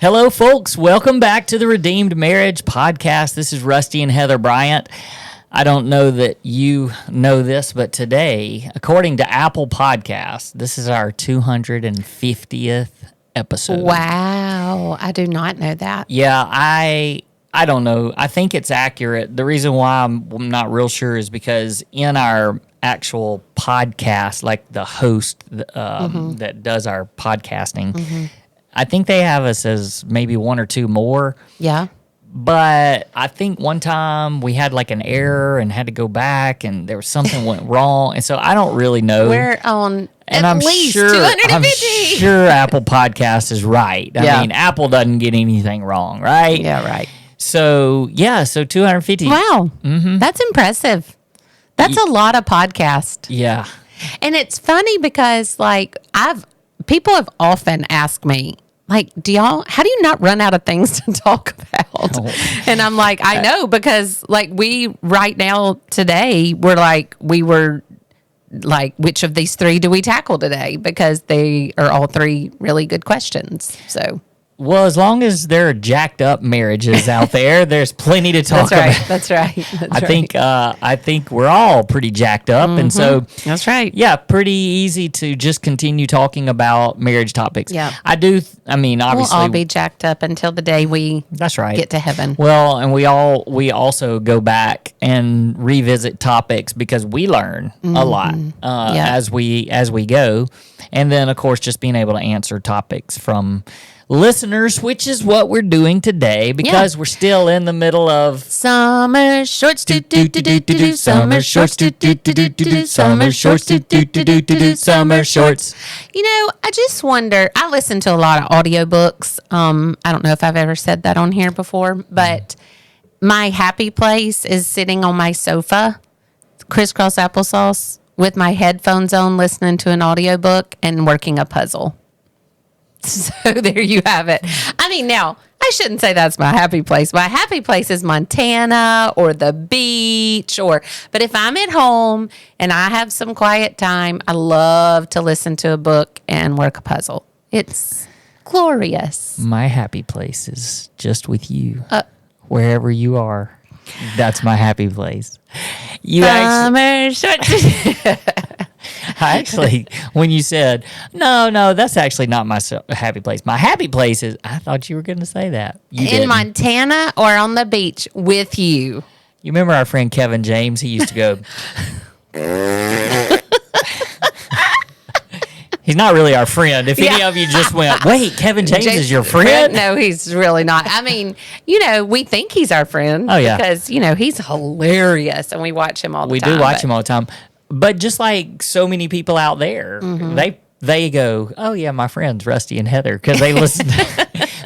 Hello, folks. Welcome back to the Redeemed Marriage Podcast. This is Rusty and Heather Bryant. I don't know that you know this, but today, according to Apple Podcasts, this is our 250th episode. Wow. I do not know that. Yeah, I don't know. I think it's accurate. The reason why I'm not real sure is because in our actual podcast, like the host that does our podcasting, I think they have us as maybe one or two more. Yeah. But I think one time we had like an error and had to go back and there was something went wrong. And so I don't really know. We're on and at least 250. I'm sure Apple Podcast is right. I mean, Apple doesn't get anything wrong, right? Yeah, right. So 250. Wow. That's impressive. That's a lot of podcast. Yeah. And it's funny because people have often asked me, like, how do you not run out of things to talk about? Oh. And I'm like, I know, because right now today, we were like, which of these three do we tackle today? Because they are all three really good questions. So. Well, as long as there are jacked up marriages out there, there's plenty to talk about. That's right. I think we're all pretty jacked up, and so that's right. Yeah, pretty easy to just continue talking about marriage topics. Yeah, obviously, we'll all be jacked up until the day we. That's right. Get to heaven. Well, and we also go back and revisit topics because we learn a lot as we go, and then of course just being able to answer topics from listeners, which is what we're doing today because we're still in the middle of summer shorts. Summer shorts. Summer shorts. Summer shorts. You know, I just wonder. I listen to a lot of audiobooks. I don't know if I've ever said that on here before, but my happy place is sitting on my sofa, crisscross applesauce, with my headphones on, listening to an audiobook and working a puzzle. So there you have it. I mean, now, I shouldn't say that's my happy place. My happy place is Montana or the beach but if I'm at home and I have some quiet time, I love to listen to a book and work a puzzle. It's glorious. My happy place is just with you. Wherever you are. That's my happy place. Actually, when you said, no, that's actually not my happy place. My happy place is, I thought you were going to say that. In Montana or on the beach with you. You remember our friend Kevin James? He used to go. He's not really our friend. If any of you just went, wait, Kevin James is your friend? No, he's really not. I mean, we think he's our friend. Oh, yeah. Because, he's hilarious and we watch him all the time. We do watch him all the time. But just like so many people out there, they go, oh, yeah, my friends, Rusty and Heather, because they listen.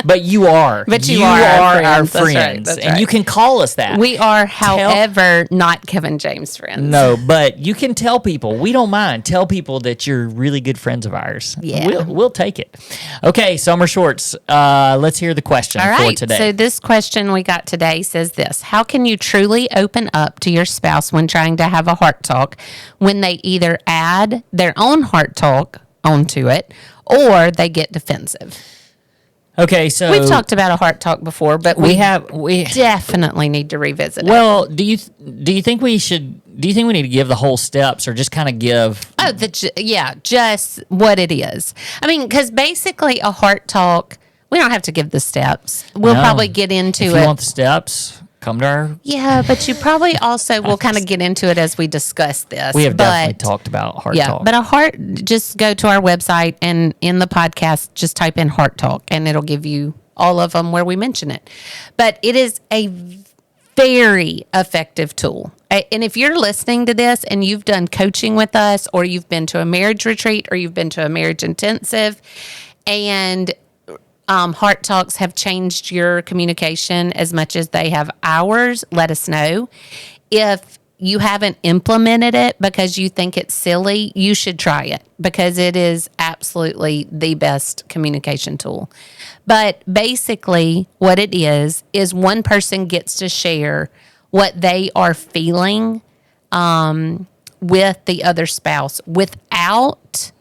But you are. But you are our friends. That's right. And you can call us that. We are, however, not Kevin James friends. No, but you can tell people. We don't mind. Tell people that you're really good friends of ours. Yeah. We'll take it. Okay, summer shorts. Let's hear the question for today. So this question we got today says this. How can you truly open up to your spouse when trying to have a heart talk when they either add their own heart talk onto it or they get defensive? Okay, so we've talked about a heart talk before, but we definitely need to revisit it. Well, do you think we should? Do you think we need to give the whole steps, or just kind of give? Just what it is. I mean, because basically a heart talk, we don't have to give the steps. We'll probably get into it. If you want the steps, come to our. Yeah, but you probably also will kind of get into it as we discuss this. We have definitely talked about heart talk. But just go to our website and in the podcast, just type in heart talk and it'll give you all of them where we mention it. But it is a very effective tool. And if you're listening to this and you've done coaching with us or you've been to a marriage retreat or you've been to a marriage intensive and heart talks have changed your communication as much as they have ours, let us know. If you haven't implemented it because you think it's silly, you should try it because it is absolutely the best communication tool. But basically what it is one person gets to share what they are feeling with the other spouse without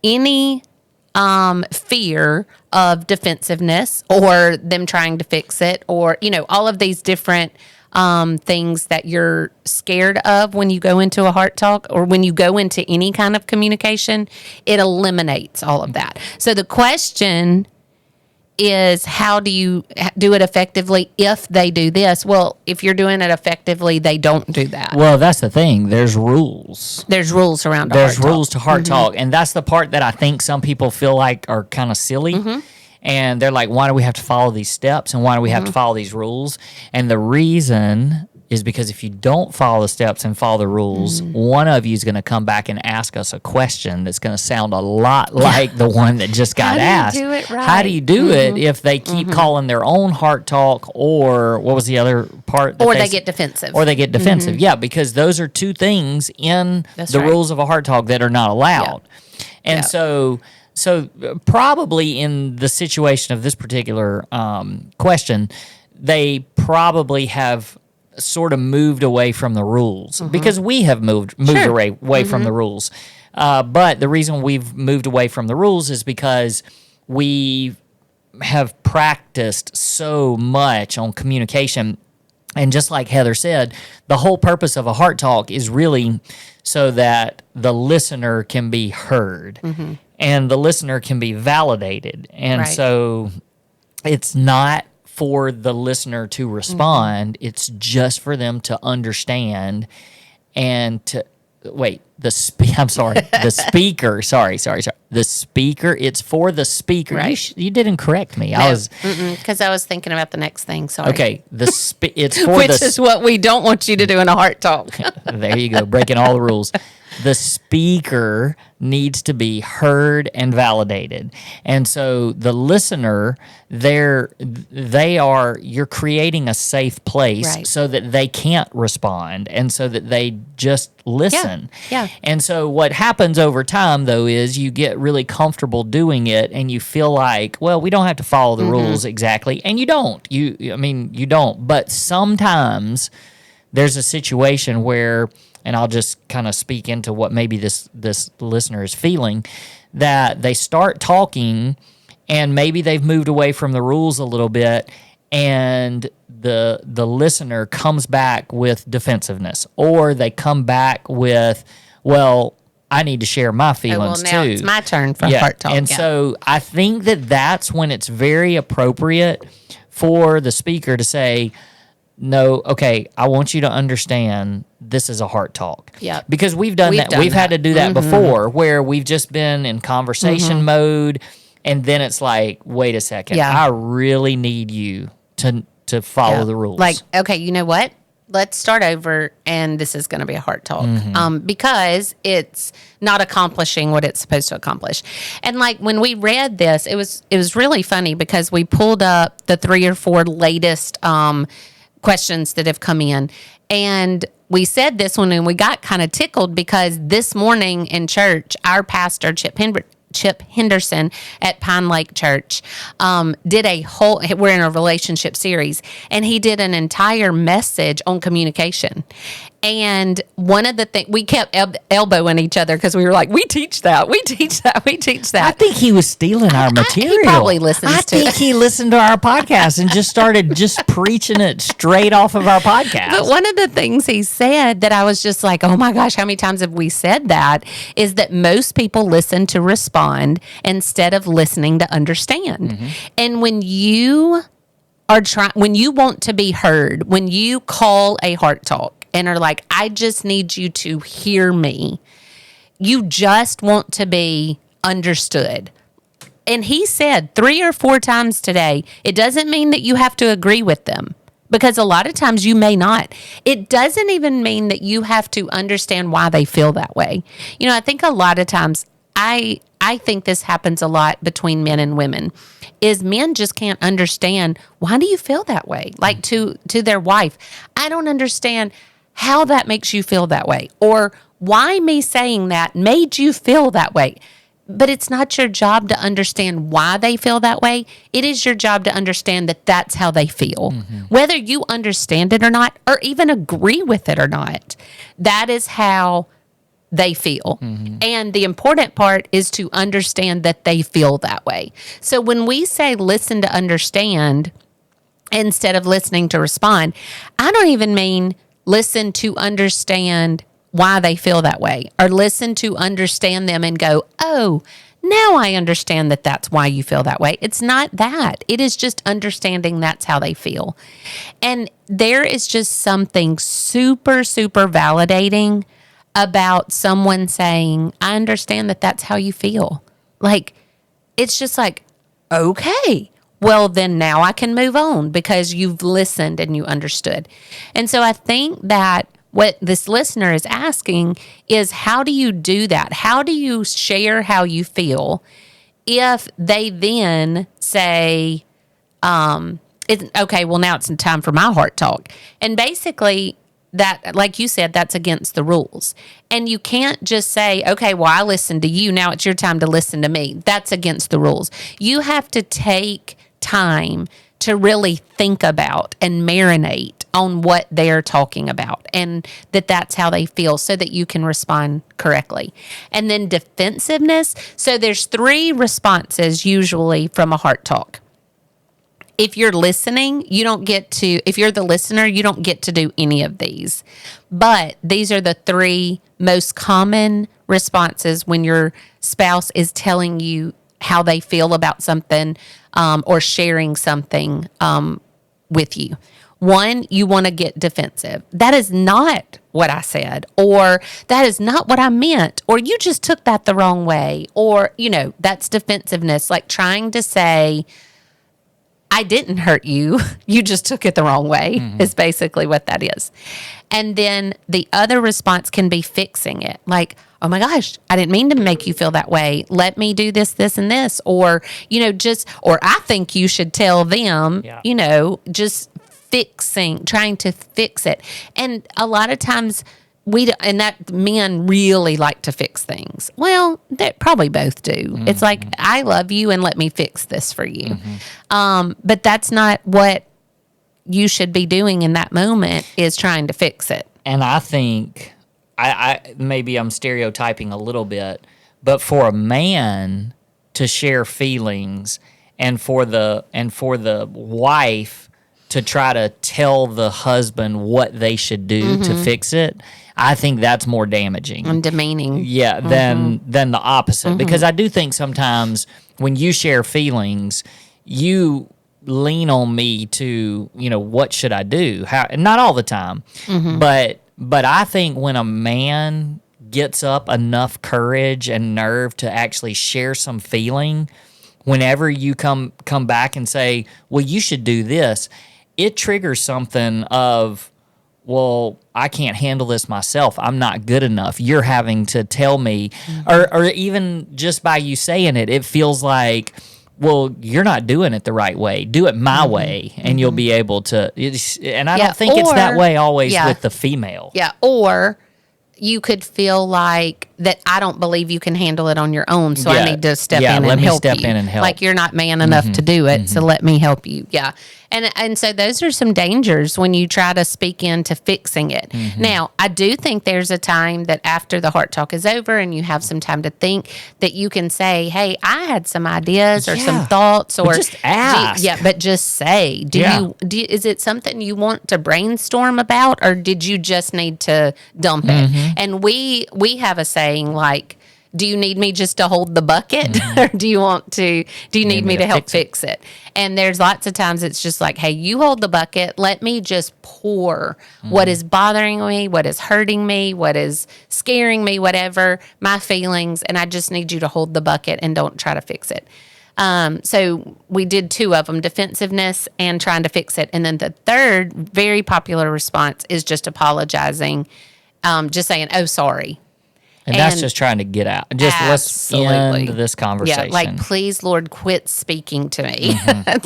any fear of defensiveness or them trying to fix it, or, all of these different things that you're scared of when you go into a heart talk or when you go into any kind of communication. It eliminates all of that. So the question is, how do you do it effectively if they do this? Well, if you're doing it effectively, they don't do that. Well, that's the thing. There's rules. There's rules around There's rules to heart talk. And that's the part that I think some people feel like are kind of silly. And they're like, why do we have to follow these steps? And why do we have to follow these rules? And the reason is because if you don't follow the steps and follow the rules, one of you is going to come back and ask us a question that's going to sound a lot like the one that just got asked. How do you do it right? How do you do it if they keep calling their own heart talk, or what was the other part? Or they get defensive. Or they get defensive. Yeah, because those are two things in rules of a heart talk that are not allowed. And so probably in the situation of this particular question, they probably have sort of moved away from the rules because we have moved away from the rules. But the reason we've moved away from the rules is because we have practiced so much on communication. And just like Heather said, the whole purpose of a heart talk is really so that the listener can be heard and the listener can be validated. And so it's not for the listener to respond. It's just for them to understand and to the speaker. Sorry. The speaker. It's for the speaker. Right. You didn't correct me. No, because I was thinking about the next thing. Sorry. Okay. It's for which is what we don't want you to do in a heart talk. There you go, breaking all the rules. The speaker needs to be heard and validated. And so the listener, you're creating a safe place so that they can't respond and so that they just listen. Yeah. And so what happens over time, though, is you get really comfortable doing it and you feel like, well, we don't have to follow the rules exactly. And you don't. You don't. But sometimes there's a situation where, and I'll just kind of speak into what maybe this listener is feeling, that they start talking and maybe they've moved away from the rules a little bit and the listener comes back with defensiveness, or they come back with, well, I need to share my feelings now too. It's my turn for heart talk. And so I think that's when it's very appropriate for the speaker to say, no, okay, I want you to understand this is a heart talk. Yeah. Because we've done that. We've had to do that before, where we've just been in conversation mode, and then it's like, wait a second, I really need you to follow the rules. Like, okay, you know what? Let's start over, and this is going to be a heart talk because it's not accomplishing what it's supposed to accomplish. And like when we read this, it was really funny because we pulled up the 3 or 4 latest questions that have come in, and we said this one and we got kind of tickled because this morning in church, our pastor Chip Henderson at Pine Lake Church did we're in a relationship series, and he did an entire message on communication. And one of the things, we kept elbowing each other because we were like, we teach that. I think he was stealing our material. He probably listens to it. I think he listened to our podcast and just started preaching it straight off of our podcast. But one of the things he said that I was just like, oh my gosh, how many times have we said that, is that most people listen to respond instead of listening to understand. And when you want to be heard, when you call a heart talk, and are like, I just need you to hear me. You just want to be understood. And he said 3 or 4 times today, it doesn't mean that you have to agree with them, because a lot of times you may not. It doesn't even mean that you have to understand why they feel that way. I think a lot of times, I think this happens a lot between men and women, is men just can't understand, why do you feel that way? Like to their wife, I don't understand how that makes you feel that way, or why me saying that made you feel that way. But it's not your job to understand why they feel that way. It is your job to understand that that's how they feel. Whether you understand it or not, or even agree with it or not, that is how they feel. And the important part is to understand that they feel that way. So when we say listen to understand instead of listening to respond, I don't even mean listen to understand why they feel that way, or listen to understand them and go, oh, now I understand that that's why you feel that way. It's not that. It is just understanding that's how they feel. And there is just something super, super validating about someone saying, I understand that that's how you feel. Like, it's just like, okay, well, then now I can move on because you've listened and you understood. And so I think that what this listener is asking is, how do you do that? How do you share how you feel if they then say, okay, well, now it's time for my heart talk. And basically, that, like you said, that's against the rules. And you can't just say, okay, well, I listened to you. Now it's your time to listen to me. That's against the rules. You have to take time to really think about and marinate on what they're talking about, and that's how they feel, so that you can respond correctly. And then defensiveness. So there's 3 responses usually from a heart talk. If you're listening, if you're the listener, you don't get to do any of these. But these are the 3 most common responses when your spouse is telling you how they feel about something, or sharing something with you. 1, you want to get defensive. That is not what I said, or that is not what I meant, or you just took that the wrong way, or, that's defensiveness, like trying to say, I didn't hurt you. You just took it the wrong way, is basically what that is. And then the other response can be fixing it. Like, oh my gosh, I didn't mean to make you feel that way. Let me do this, this, and this. Or, or I think you should tell them, just trying to fix it. And a lot of times that men really like to fix things. Well, they probably both do. It's like, I love you and let me fix this for you. But that's not what you should be doing in that moment, is trying to fix it. And I think I maybe I'm stereotyping a little bit, but for a man to share feelings and for the wife to try to tell the husband what they should do to fix it, I think that's more damaging and demeaning. Yeah, than the opposite. Because I do think sometimes when you share feelings, you lean on me to, what should I do? How? Not all the time, but I think when a man gets up enough courage and nerve to actually share some feeling, whenever you come back and say, well, you should do this, it triggers something of, well, I can't handle this myself. I'm not good enough. You're having to tell me, or even just by you saying it, it feels like, well, you're not doing it the right way. Do it my way, and you'll be able to. And I don't think it's that way always with the female. Yeah, or you could feel like that I don't believe you can handle it on your own, so I need to step in and help you. Like, you're not man enough to do it, so let me help you. Yeah. And so those are some dangers when you try to speak into fixing it. Now, I do think there's a time that after the heart talk is over and you have some time to think, that you can say, hey, I had some ideas or some thoughts, or just ask. But just say, is it something you want to brainstorm about, or did you just need to dump it? And we have a saying, like, do you need me just to hold the bucket, or do you need me to help fix it? And there's lots of times it's just like, hey, you hold the bucket. Let me just pour what is bothering me, what is hurting me, what is scaring me, whatever, my feelings. And I just need you to hold the bucket and don't try to fix it. So we did 2 of them, defensiveness and trying to fix it. And then the third very popular response is just apologizing, just saying, oh, sorry. And that's just trying to get out. Just let's end this conversation. Yeah, like, please, Lord, quit speaking to me.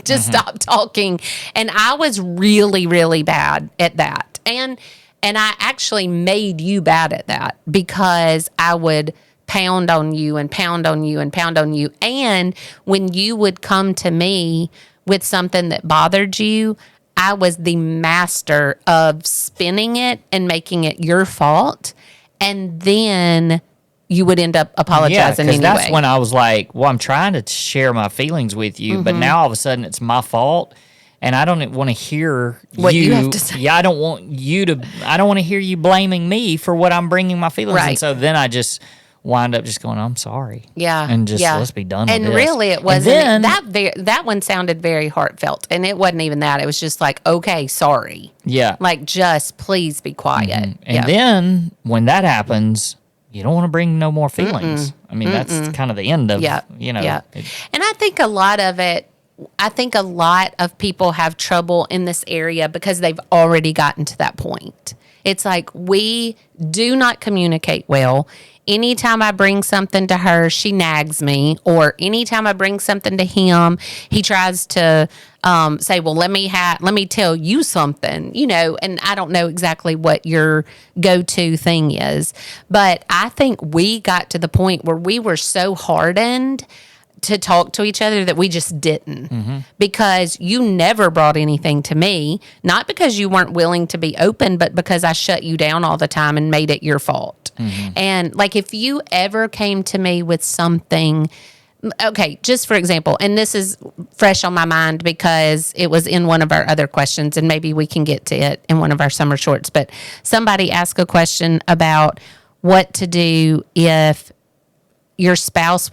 Just stop talking. And I was really, really bad at that. And I actually made you bad at that, because I would pound on you and pound on you and pound on you. And when you would come to me with something that bothered you, I was the master of spinning it and making it your fault. and then you would end up apologizing anyway. That's when I was like, well, I'm trying to share my feelings with you, but now all of a sudden it's my fault. And I don't want to hear what you have to say. Yeah, I don't want to hear you blaming me for what I'm bringing my feelings. Right. And so then I just wind up just going, I'm sorry. Yeah. And just let's be done with this. And really it wasn't, that one sounded very heartfelt. And it wasn't even that. It was just like, okay, sorry. Yeah. Like, just please be quiet. And then when that happens, you don't want to bring no more feelings. I mean, that's kind of the end of, you know. Yeah. And I think a lot of people have trouble in this area because they've already gotten to that point. It's like, we do not communicate well. Anytime I bring something to her, she nags me. Or anytime I bring something to him, he tries to say, well, let me tell you something, you know, and I don't know exactly what your go-to thing is. But I think we got to the point where we were so hardened to talk to each other that we just didn't, because you never brought anything to me, not because you weren't willing to be open, but because I shut you down all the time and made it your fault. And like, if you ever came to me with something, okay, just for example, and this is fresh on my mind because it was in one of our other questions, and maybe we can get to it in one of our summer shorts, but somebody asked a question about what to do if your spouse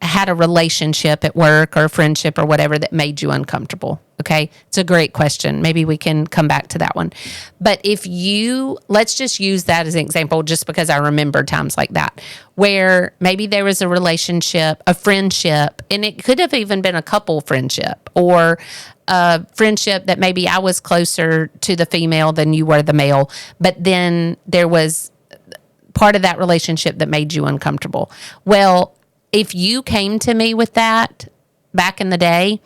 had a relationship at work or a friendship or whatever that made you uncomfortable. Okay. It's a great question. Maybe we can come back to that one. But let's just use that as an example, just because I remember times like that, where maybe there was a relationship, a friendship, and it could have even been a couple friendship, or a friendship that maybe I was closer to the female than you were the male. But then there was part of that relationship that made you uncomfortable. Well, if you came to me with that back in the day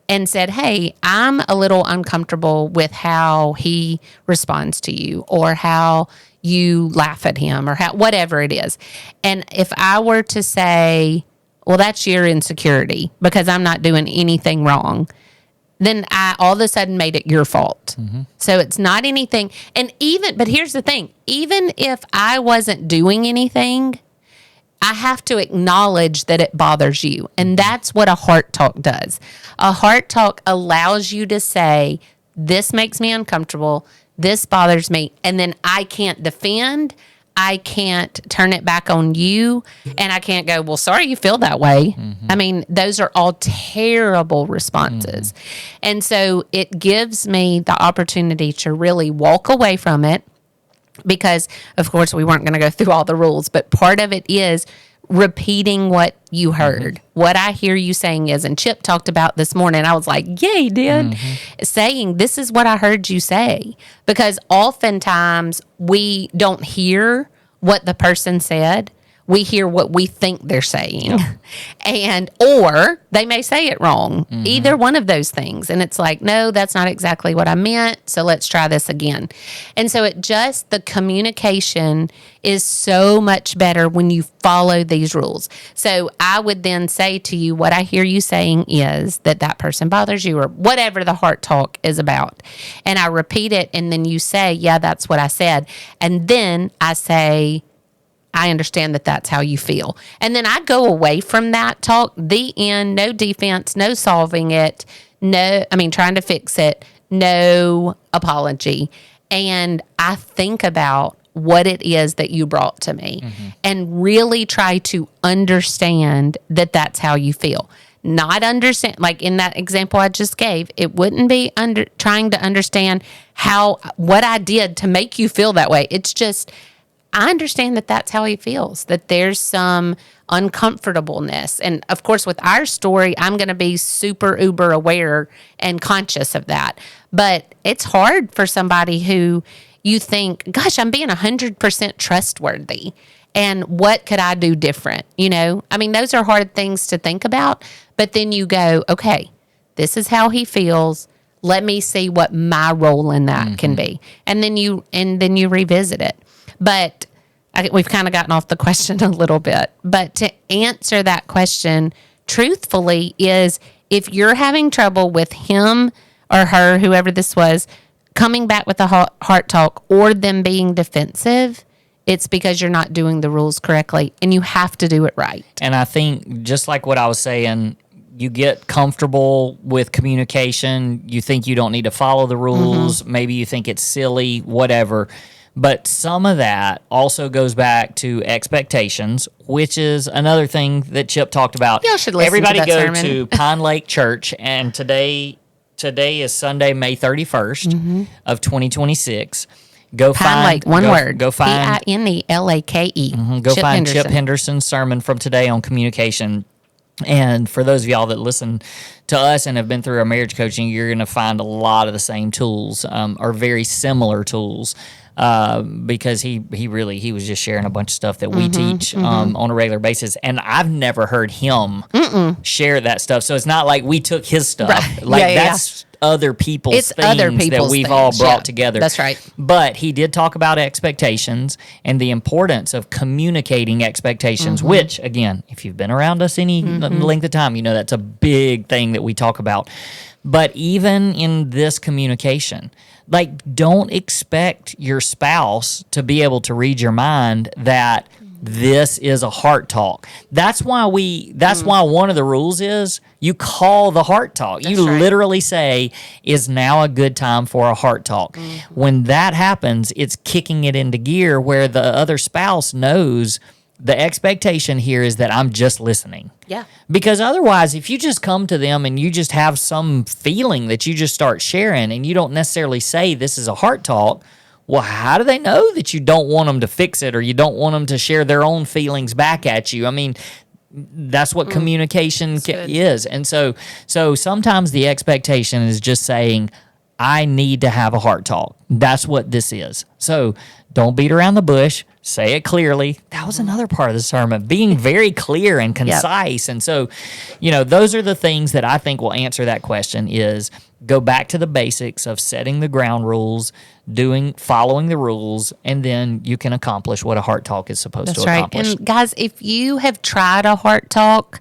and said, hey, I'm a little uncomfortable with how he responds to you, or how you laugh at him, or whatever it is. And if I were to say, well, that's your insecurity because I'm not doing anything wrong, then I all of a sudden made it your fault. So it's not anything. But here's the thing, even if I wasn't doing anything, I have to acknowledge that it bothers you. And that's what a heart talk does. A heart talk allows you to say, this makes me uncomfortable, this bothers me, and then I can't defend, I can't turn it back on you, and I can't go, well, sorry you feel that way. I mean, those are all terrible responses. And so it gives me the opportunity to really walk away from it. Because, of course, we weren't going to go through all the rules, but part of it is repeating what you heard. What I hear you saying is, and Chip talked about this morning, I was like, yeah, he did, saying, this is what I heard you say. Because oftentimes we don't hear what the person said. We hear what we think they're saying, or they may say it wrong. Either one of those things. And it's like, no, that's not exactly what I meant. So let's try this again. And so the communication is so much better when you follow these rules. So I would then say to you, what I hear you saying is that person bothers you, or whatever the heart talk is about. And I repeat it. And then you say, yeah, that's what I said. And then I say, I understand that that's how you feel. And then I go away from that talk, the end, no defense, no solving it, trying to fix it, no apology. And I think about what it is that you brought to me and really try to understand that that's how you feel. Not understand, like in that example I just gave, it wouldn't be trying to understand what I did to make you feel that way. It's just, I understand that that's how he feels, that there's some uncomfortableness. And of course, with our story, I'm going to be super uber aware and conscious of that. But it's hard for somebody who you think, gosh, I'm being 100% trustworthy. And what could I do different? Those are hard things to think about. But then you go, okay, this is how he feels. Let me see what my role in that can be. And then you revisit it. But we've kind of gotten off the question a little bit. But to answer that question truthfully is, if you're having trouble with him or her, whoever this was, coming back with a heart talk or them being defensive, it's because you're not doing the rules correctly, and you have to do it right. And I think, just like what I was saying, you get comfortable with communication. You think you don't need to follow the rules. Maybe you think it's silly, whatever. But some of that also goes back to expectations, which is another thing that Chip talked about. Y'all should listen Everybody to that go sermon. to Pine Lake Church, and today is Sunday, May 31st of 2026. Go Pine find Lake, one word. Go find Pinelake. Go find Chip Henderson's sermon from today on communication. And for those of y'all that listen to us and have been through our marriage coaching, you're going to find a lot of the same tools, or very similar tools, because he was just sharing a bunch of stuff that we teach on a regular basis. And I've never heard him share that stuff. So it's not like we took his stuff. Right. Like that's other people's things that we've all brought together. That's right. But he did talk about expectations and the importance of communicating expectations, which, again, if you've been around us any length of time, you know that's a big thing that we talk about. But even in this communication, like, don't expect your spouse to be able to read your mind that this is a heart talk. That's why one of the rules is you call the heart talk. You literally say, is now a good time for a heart talk? When that happens, it's kicking it into gear where the other spouse knows the expectation here is that I'm just listening. Yeah. Because otherwise, if you just come to them and you just have some feeling that you just start sharing and you don't necessarily say this is a heart talk, well, how do they know that you don't want them to fix it or you don't want them to share their own feelings back at you? I mean, that's what communication is. And so sometimes the expectation is just saying, I need to have a heart talk. That's what this is. So don't beat around the bush. Say it clearly. That was another part of the sermon, being very clear and concise. Yep. And so, those are the things that I think will answer that question is go back to the basics of setting the ground rules, following the rules, and then you can accomplish what a heart talk is supposed to accomplish. And guys, if you have tried a heart talk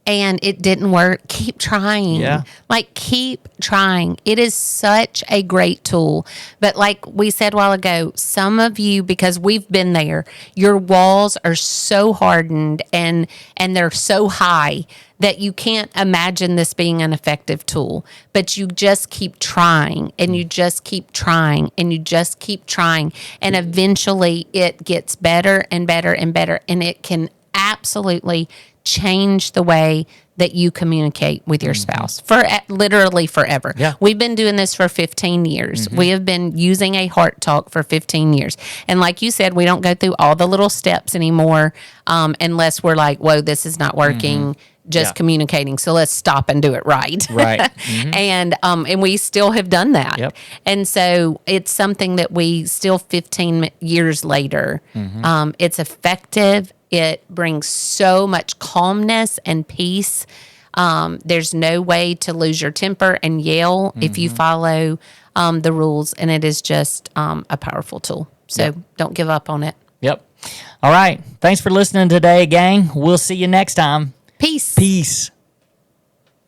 and it didn't work, keep trying. Yeah. Like, keep trying. It is such a great tool. But like we said a while ago, some of you, because we've been there, your walls are so hardened and they're so high that you can't imagine this being an effective tool. But you just keep trying, and you just keep trying, and you just keep trying. And eventually it gets better and better and better. And it can absolutely change the way that you communicate with your spouse for literally forever. Yeah. We've been doing this for 15 years. We have been using a heart talk for 15 years. And like you said, we don't go through all the little steps anymore unless we're like, whoa, this is not working. Just communicating. So let's stop and do it right. Right. And we still have done that. Yep. And so it's something that we still 15 years later, it's effective. It brings so much calmness and peace. There's no way to lose your temper and yell if you follow the rules. And it is just a powerful tool. So don't give up on it. Yep. All right. Thanks for listening today, gang. We'll see you next time. Peace. Peace.